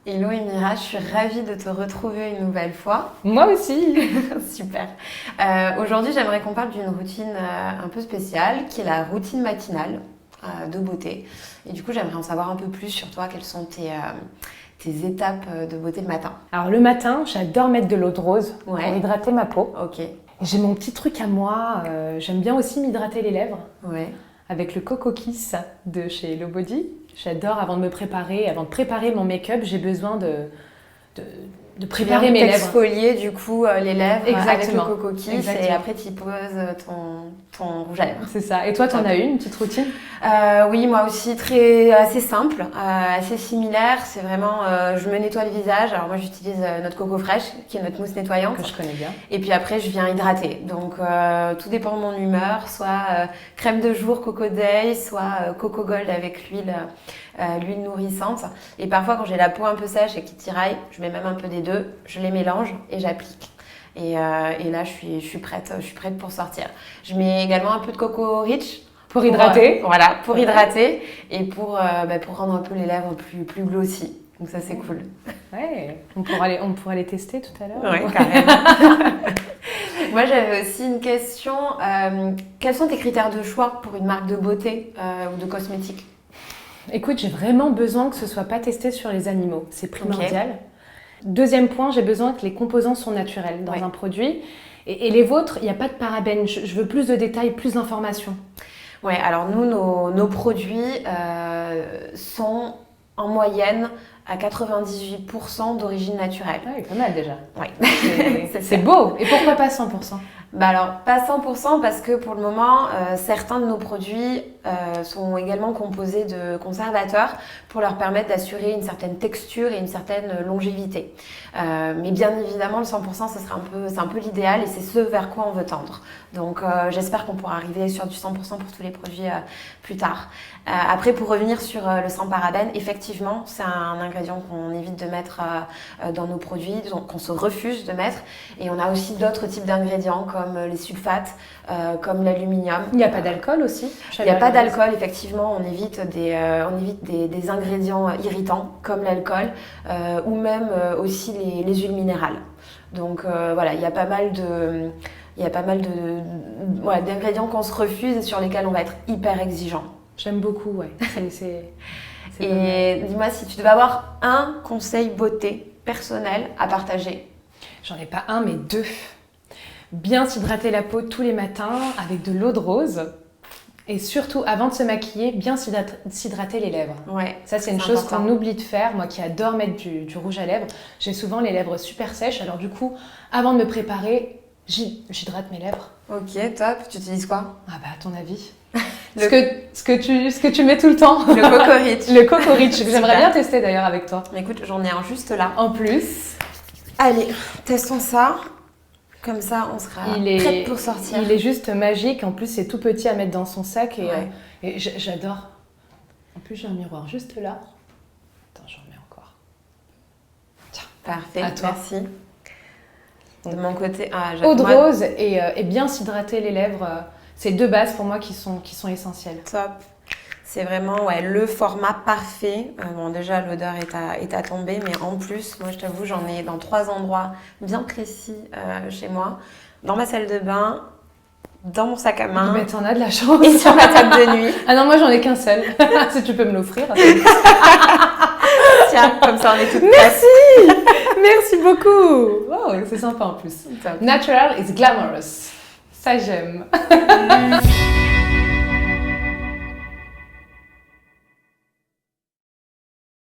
Hello Emira, je suis ravie de te retrouver une nouvelle fois. Moi aussi. Super. Aujourd'hui, j'aimerais qu'on parle d'une routine un peu spéciale, qui est la routine matinale de beauté. Et du coup, j'aimerais en savoir un peu plus sur toi. Quelles sont tes étapes de beauté le matin? Alors le matin, j'adore mettre de l'eau de rose pour Ouais. hydrater ma peau. Ok. J'ai mon petit truc à moi. J'aime bien aussi m'hydrater les lèvres Ouais. avec le Coco Kiss de chez Hello Body. J'adore avant de préparer mon make-up, j'ai besoin de préparer mes lèvres. T'exfolier du coup les lèvres Exactement. avec le Coco Kiss et après tu poses ton rouge à lèvres. C'est ça. Et toi, t'en as une petite routine? Oui, moi aussi, assez simple, assez similaire. C'est vraiment, je me nettoie le visage. Alors moi, j'utilise notre Coco Fresh, qui est notre mousse nettoyante. Que je connais bien. Et puis après, je viens hydrater. Donc, tout dépend de mon humeur. Soit crème de jour Coco Day, soit Coco Gold avec l'huile nourrissante. Et parfois, quand j'ai la peau un peu sèche et qui tiraille, je mets même un peu des deux. Je les mélange et j'applique. Et là, je suis prête pour sortir. Je mets également un peu de Coco Rich. Pour hydrater. Voilà, pour hydrater et pour rendre un peu les lèvres plus glossy. Donc ça, c'est cool. Ouais, on pourra les tester tout à l'heure. Ouais, carrément. Moi, j'avais aussi une question. Quels sont tes critères de choix pour une marque de beauté ou de cosmétiques? Écoute, j'ai vraiment besoin que ce soit pas testé sur les animaux. C'est primordial. Deuxième point, j'ai besoin que les composants sont naturels dans un produit. Et les vôtres, il n'y a pas de parabènes. Je veux plus de détails, plus d'informations. Ouais, alors nous, nos produits sont en moyenne à 98% d'origine naturelle. Ouais, pas mal déjà. Ouais. C'est beau. Et pourquoi pas 100%? Bah alors, pas 100% parce que pour le moment, certains de nos produits sont également composés de conservateurs pour leur permettre d'assurer une certaine texture et une certaine longévité. Mais bien évidemment, le 100%, c'est un peu l'idéal et c'est ce vers quoi on veut tendre. Donc, j'espère qu'on pourra arriver sur du 100% pour tous les produits plus tard. Après, pour revenir sur le sans parabènes, effectivement, c'est un ingrédient qu'on évite de mettre dans nos produits, qu'on se refuse de mettre. Et on a aussi d'autres types d'ingrédients comme les sulfates, comme l'aluminium. Il n'y a pas d'alcool aussi? Il n'y a pas d'alcool, effectivement. On évite des ingrédients irritants comme l'alcool ou même aussi les huiles minérales. Donc voilà, il y a pas mal d'ingrédients qu'on se refuse et sur lesquels on va être hyper exigeant. J'aime beaucoup, ouais. Et dis-moi, si tu devais avoir un conseil beauté personnel à partager. J'en ai pas un, mais deux. Bien s'hydrater la peau tous les matins avec de l'eau de rose. Et surtout, avant de se maquiller, bien s'hydrater les lèvres. Ouais, ça, c'est une chose qu'on oublie de faire. Moi qui adore mettre du rouge à lèvres, j'ai souvent les lèvres super sèches. Alors du coup, avant de me préparer, j'hydrate mes lèvres. Ok, top. Tu utilises quoi? Ah bah, à ton avis ce que tu mets tout le temps. Le Coco Rich. Le Coco Rich. J'aimerais bien tester d'ailleurs avec toi. Écoute, j'en ai un juste là. En plus. Allez, testons ça. Comme ça, on sera prête pour sortir. Il est juste magique. En plus, c'est tout petit à mettre dans son sac. Et j'adore. En plus, j'ai un miroir juste là. Attends, j'en mets encore. Tiens, parfait. À toi. Merci. De mon côté, eau de rose et bien s'hydrater les lèvres. C'est deux bases pour moi qui sont essentielles. Top. C'est vraiment le format parfait. Bon, déjà, l'odeur est à tomber, mais en plus, moi, je t'avoue, j'en ai dans 3 endroits bien précis chez moi. Dans ma salle de bain, dans mon sac à main. Mais t'en as de la chance. Et sur ma table de nuit. Ah non, moi, j'en ai qu'un seul. Si tu peux me l'offrir. Tiens, comme ça, on est toutes Merci. Merci beaucoup. Oh, c'est sympa en plus. Top. Natural is glamorous. Ça, j'aime.